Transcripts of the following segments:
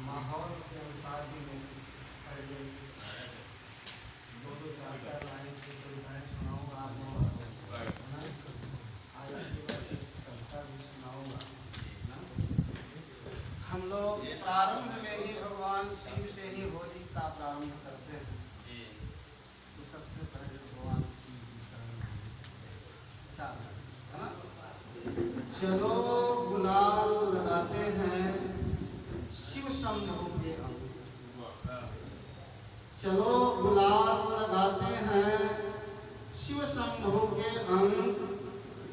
माहौल के अनुसार भी मैं पहले दो चार चार लाइन की कविताएं सुनाऊंगा आपको, है ना। आज इसके बाद एक कविता भी सुनाऊंगा ना। हम लोग प्रारंभ में ही भगवान शिव से ही होली का प्रारंभ करते हैं, तो सबसे पहले भगवान शिव की शरण है ना। चलो गुलाल लगाते हैं शिव शंभु के अंग, चलो गुलाल लगाते हैं शिव शंभु के अंग,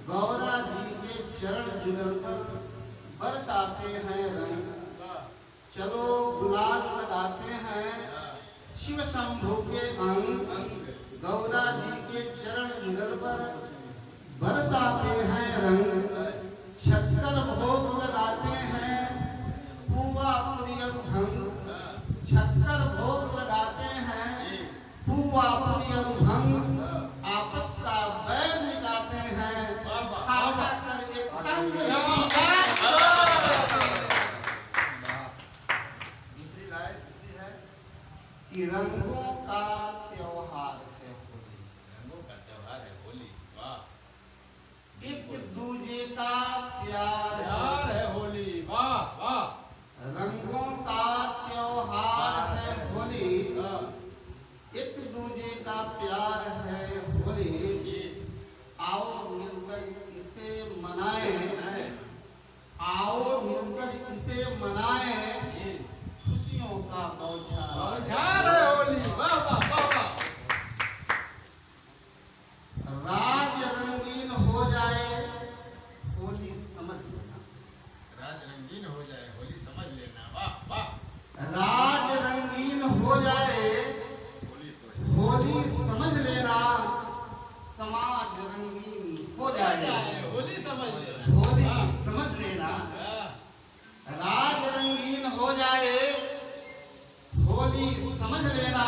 गौरा जी के चरण जुगल पर बरसाते हैं रंग। चलो गुलाल लगाते हैं शिव शंभु के अंग, गौरा जी के चरण जुगल पर बरसाते हैं रंग। छक्कर भोग लगाते हैं पुआ पुरी और भंग, छक्कर भोग लगाते हैं पुआ पुरी और भंग, आपस का बैर मिटाते हैं खा खा कर एक संग। दूसरी लाइन इसलिए है कि रंगों का त्योहार है होली, रंगों का त्योहार है होली। वाह, एक दूजे का प्यार है होली। वाह वाह, रंगों का त्योहार है होली, एक दूजे का प्यार है होली। आओ मिलकर इसे मनाएं, आओ मिलकर इसे मनाएं, खुशियों का बौछार है होली। वाह वाह वाह वाह, राज रंगीन हो जाए होली समझ लेना, राज रंगीन हो जाए होली समझ लेना। वाह वाह, राज रंगीन हो जाए होली समझ लेना, समाज रंगीन हो जाए होली समझ लेना। होली समझ लेना। राज रंगीन हो जाए होली समझ लेना,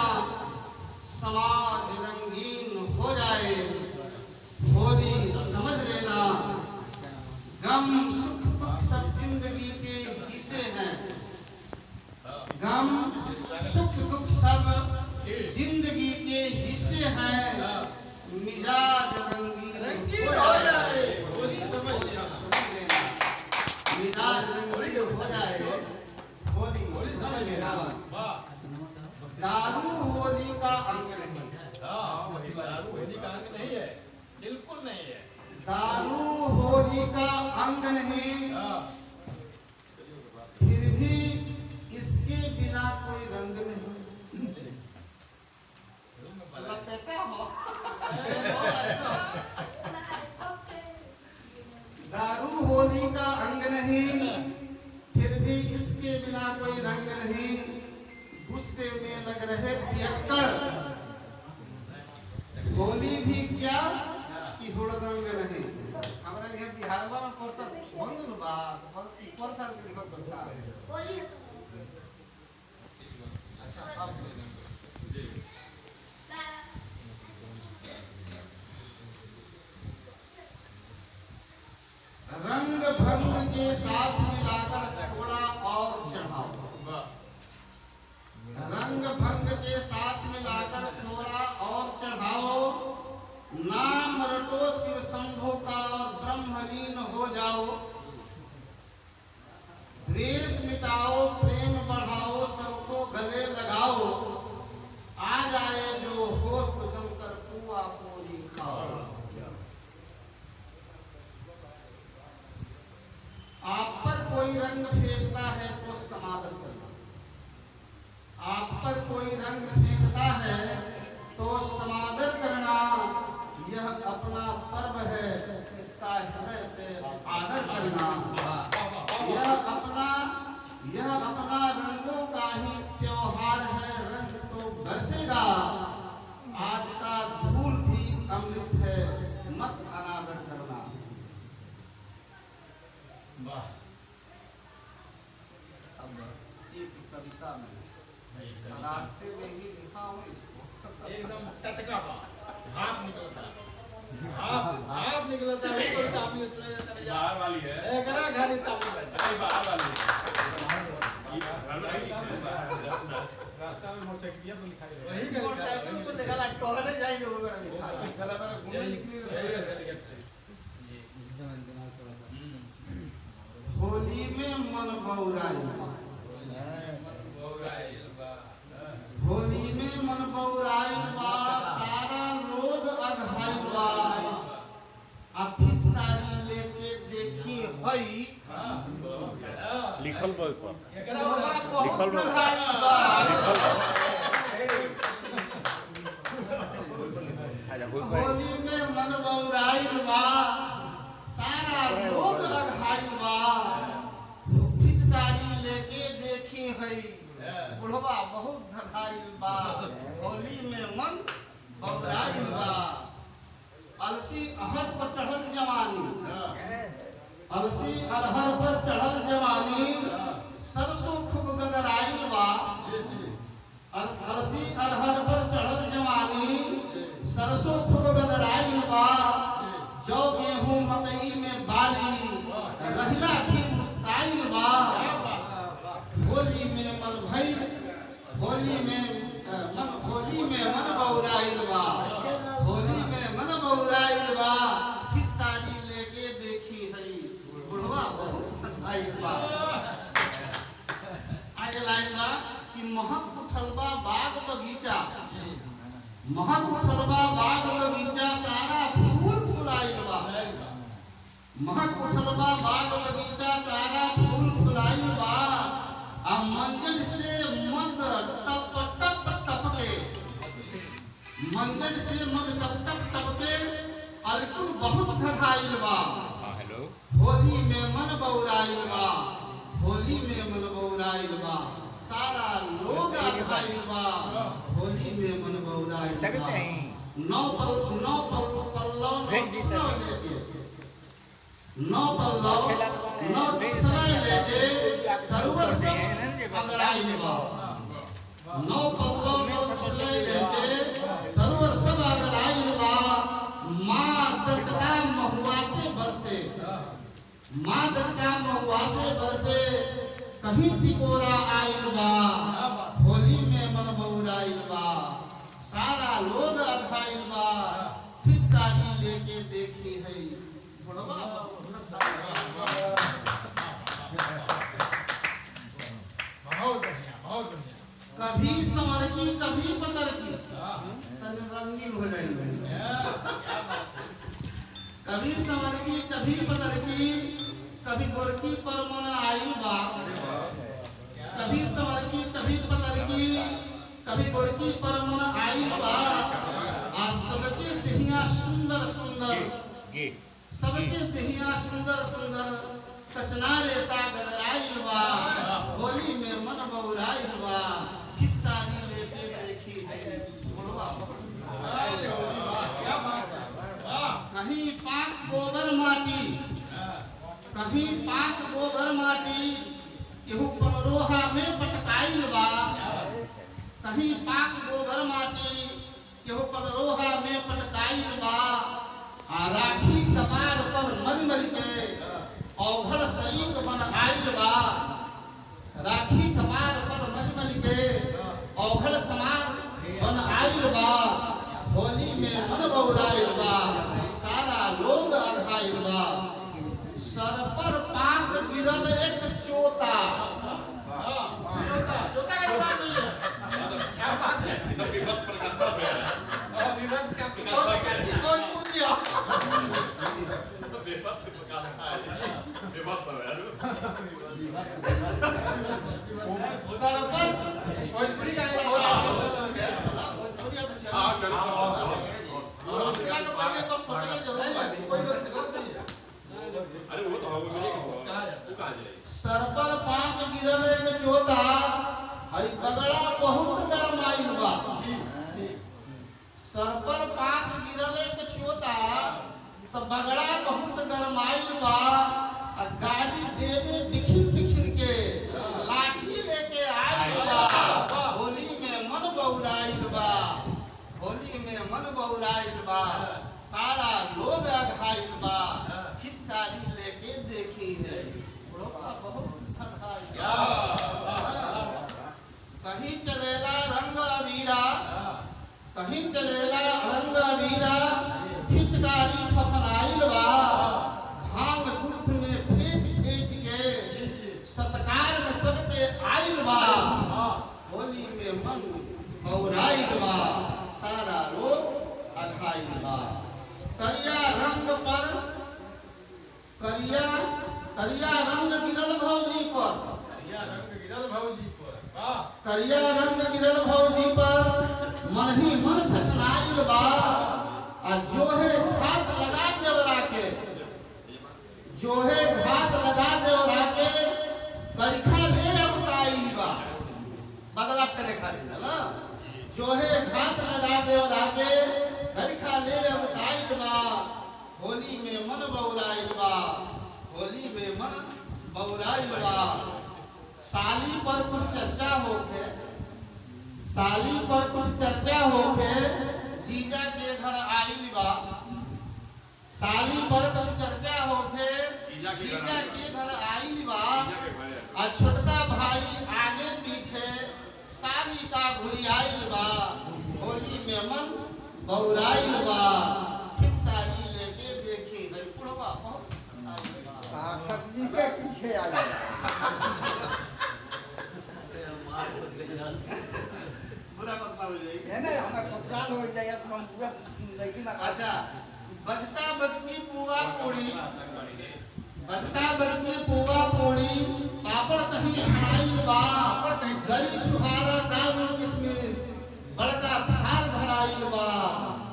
समाज रंगीन हो जाए होली समझ लेना। गम सुख दुख सब जिंदगी के हिस्से हैं, गम सुख दुख सब जिंदगी के हिस्से हैं, मिजाज रंगीन हो जाए होली समझ लेना। मिजाज रंगीन हो जाए होली समझ लेना। दारू होली का अंग नहीं, दारू होली का अंग नहीं है, बिल्कुल नहीं है। दारू होली का अंग नहीं, फिर भी इसके बिना कोई रंग नहीं। लपेटा हो दारू होली का अंग नहीं, फिर भी इसके बिना कोई रंग नहीं। गुस्से में लग रहे पियक्कड़, होली भी क्या कि हुड़दंग नहीं। हमारे लिए बिहार में परसत होंगे ना बात परसत के लिखत करता है। अच्छा अब रंग भंग के साथ मिलाकर थोड़ा और चढ़ाओ, रंग भंग के साथ मिलाकर थोड़ा और चढ़ाओ। नाम रटो शिव शंभु का और ब्रह्मलीन हो जाओ। द्वेष मिटाओ प्रेम बढ़ाओ, सबको गले लगाओ। आ जाए जो होश तो जमकर पुआ पूरी खाओ। आप पर कोई रंग फेंकता है तो समादर करना, आप पर कोई रंग फेंकता है तो समादर करना। यह अपना पर्व है, इसका हृदय से आदर करना। यह अपना रंगों का ही त्योहार है, रंग तो बरसेगा। आज का धूल भी अमृत है, मत अनादर करना। वाह, अब एक कविता में रास्ते में ही लिखा हूँ इसको, एकदम टटका भाप निकलता, भाप निकलता है। तो ताबी उतरे जाता है, बाहर वाली है, एक ना घर ताबी बाहर वाली रास्ता में मोटरसाइकिल पर लिखा है वही का मोटरसाइकिल को निकाला टहले जाएंगे वो मेरा लिखा है चला मेरा घूमने निकली होली में मन बौराइल होली में मन बौराइल बा सारा लोग अघाइल बा आ पिचकारी लेके देखी हई लिखल बा ऊपर बाबा लिखल बहुत बा। अघाइल बा होली में मन बौराइल बा सारा लोग अघाइल बा पिचकारी लेके देखी हई बुढ़वा बहुत धधाइल बा होली में मन बौराइल बा अलसी अहर पर चढ़ल जवानी अलसी अरहर पर चढ़ल जवानी सरसों खूब गदराइल बा अलसी अरहर पर चढ़ल जवानी सरसों खूब गदराइल बा जौ गेहूं मकई में बाली रहिला भी मुस्ताइल बा होली में मन भइल होली में मन बौराइल बा होली में मन बौराइल बा खिचकारी लेके देखी हई बुढ़वा बहुत धधाइल बा आगे लाइन बा कि महक उठल बा बाग बगीचा महक उठल बा बाग बगीचा सारा फूल फुलाइल बा महक उठल बा बाग बगीचा सारा फूल फुलाइल बा आ मंजन से मद टप टप टपके मंजन से मद टप टप टपके अलकुल बहुत धधाइल बा हेलो होली में मन बौराइल बा होली में मन बौराइल बा सारा लोग अघाइल बा होली में मन बौराइल बा नौ पल्लव नौ तसलाई लेके तरुवर सब अगराइल बा नौ पल्लव नौ तसलाई लेके तरुवर सब अगराइल बा माँ दत्ता महुआ से बरसे माँ दत्ता महुआ से बरसे कहीं टिकोरा आइल बा होली में मन बौराइल बा सारा लोग अघाइल बा पिचकारी लेके देखी है बुढ़वा बहुत बढ़िया बहुत बढ़िया कभी संवर की कभी पतर की तन रंगीन हो जाएंगे कभी संवर की कभी पतर की कभी गोरकी पर मन आई बा कभी संवर की कभी पतर की कभी गोरकी पर मन आई बा आज सबके देहिया सुंदर सुंदर सबके देहिया सुंदर सुंदर कचनारे सा गदराइल बा होली में मन बौराइल बा खिचकारी लेके देखी है बुढ़वा क्या बात है वाह कहीं पाक गोबर माटी कहीं पाक गोबर माटी केहू पनरोहा में पटकाइल बा कहीं पाक गोबर माटी केहू पनरोहा में पटकाइल बा आ राखी कपार पर मल मल के औघड़ सईक बन आइल बा राखी कपार पर मल मल के औघड़ समान बन आइल बा होली में मन बौराइल बा सारा लोग अघाइल बा सर पर पाक गिरल एक चोता जोता का जवाब नहीं है क्या बात है विवश पर करता है विवाद का कोई पूछिया विवश पर करता है विवश है सर पर भोजपुरी का हां चलो उसका तो पहले पर सोचना जरूर बानी कोई गलत नहीं है अरे वो तो होगा मेरे को कहां जाए सर पर पाक गिरल एक चोता हई बगड़ा बहुत गरमाइल बा सर पर पाक गिरल एक चोता तो बगड़ा बहुत गरमाइल बा आ गाड़ी देवे बिखिन बिखिन के लाठी लेके आइल बा होली में मन बौराइल बा होली में मन बौराइल बा सारा लोग अघाइल बा खिचकारी लेके देखी है बुढ़वा बहुत अघाइल बा। कहीं चलेला मन बौराइल बा सारा लोग अघाइल बा। करिया रंग पर करिया रंग गिरल भौजी पर, करिया रंग गिरल भौजी पर, वाह करिया रंग गिरल भौजी पर मन ही मन छछनाइल बा। आ जोहे घात लगा देवरा के, जोहे घात लगा देवरा के करिखा ले उताइल बा। बदला फेरे खातिर ना जोहे घात लगा देवरा के करिखा ले उताइल बा। होली में मन बौराइल बा, होली में मन बौराइल बा। साली पर कुछ चर्चा होके, साली पर कुछ चर्चा होके जीजा के घर आइल बा। साली पर कुछ चर्चा होके जीजा के घर आइल बा। आ छोटका भाई आगे पीछे साली का घुरियाइल बा। होली में मन बौराइल बा। खिचकारी लेके देखी है बुढ़वा बहुत आइल बा। खतरी के पीछे आ गया। बुरा मत मान जाइए है ना हमारा ससुराल हो जाए तो हम पूरा लड़की में अच्छा बजता बजती पुआ पूरी, बजता बजती पुआ पूरी पापड़ कहीं छनाइल बा। गरी छुहारा दारू किसमिस बड़का थार धराइल बा।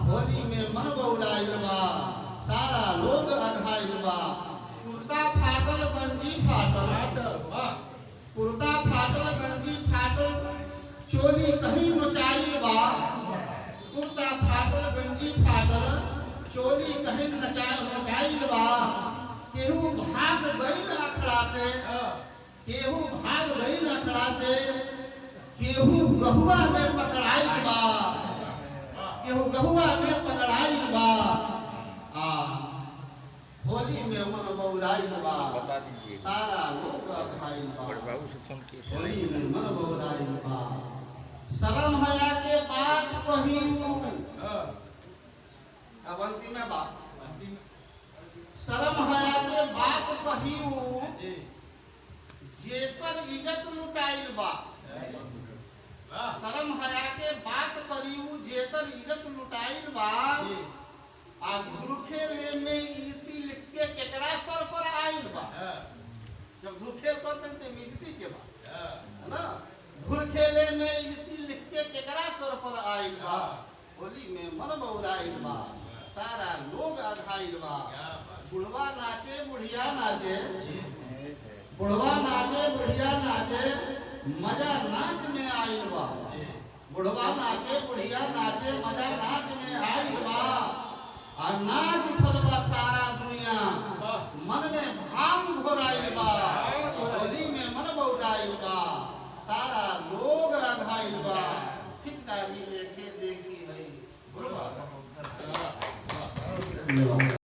होली में मन बौराइल बा सारा लोग अघाइल बा। कुर्ता फाटल गंजी फाटल, वाह कुर्ता फाटल गंजी फाटल चोली कहीं नचाइल बा। कुर्ता फाटल गंजी फाटल चोली कहीं नचाइल बा। केहू भाग गईल अखड़ा से, केहू भाग गईल अखड़ा से, केहू गहुआ में पकड़ाइल बा, केहू गहुआ में पकड़ाइल बा। होली में मन बौराइल बा बता दीजिए सारा लोग अघाइल बा। बाबू से फोन किए होली में मन बौराइल बा। शरम हया के बात कहिऊ, अब अंतिम में बात शरम हया के बात कहिऊ जेकर इज्जत लुटाइल बा। शरम हया के बात करिऊ जेकर इज्जत लुटाइल बा। आ घुरखेले में इज्जती लिख के केकरा सर पर आइल बा। जब घुरखेल करते हैं तो इज्जती के बा है ना। घुरखेले में इज्जती लिख के केकरा सर पर आइल बा। होली में मन बौराइल बा सारा लोग अघाइल बा। बुढ़वा नाचे बुढ़िया नाचे, बुढ़वा नाचे बुढ़िया नाचे मजा नाच में आइल बा। बुढ़वा नाचे बुढ़िया नाचे मजा नाच में आइल बा। आ नाच उठल बा सारा दुनिया मन में भांग घोराइल बा। होली में मन बौराइल बा सारा लोग अघाइल बा। खिचकारी लेके देखी है बुढ़वा।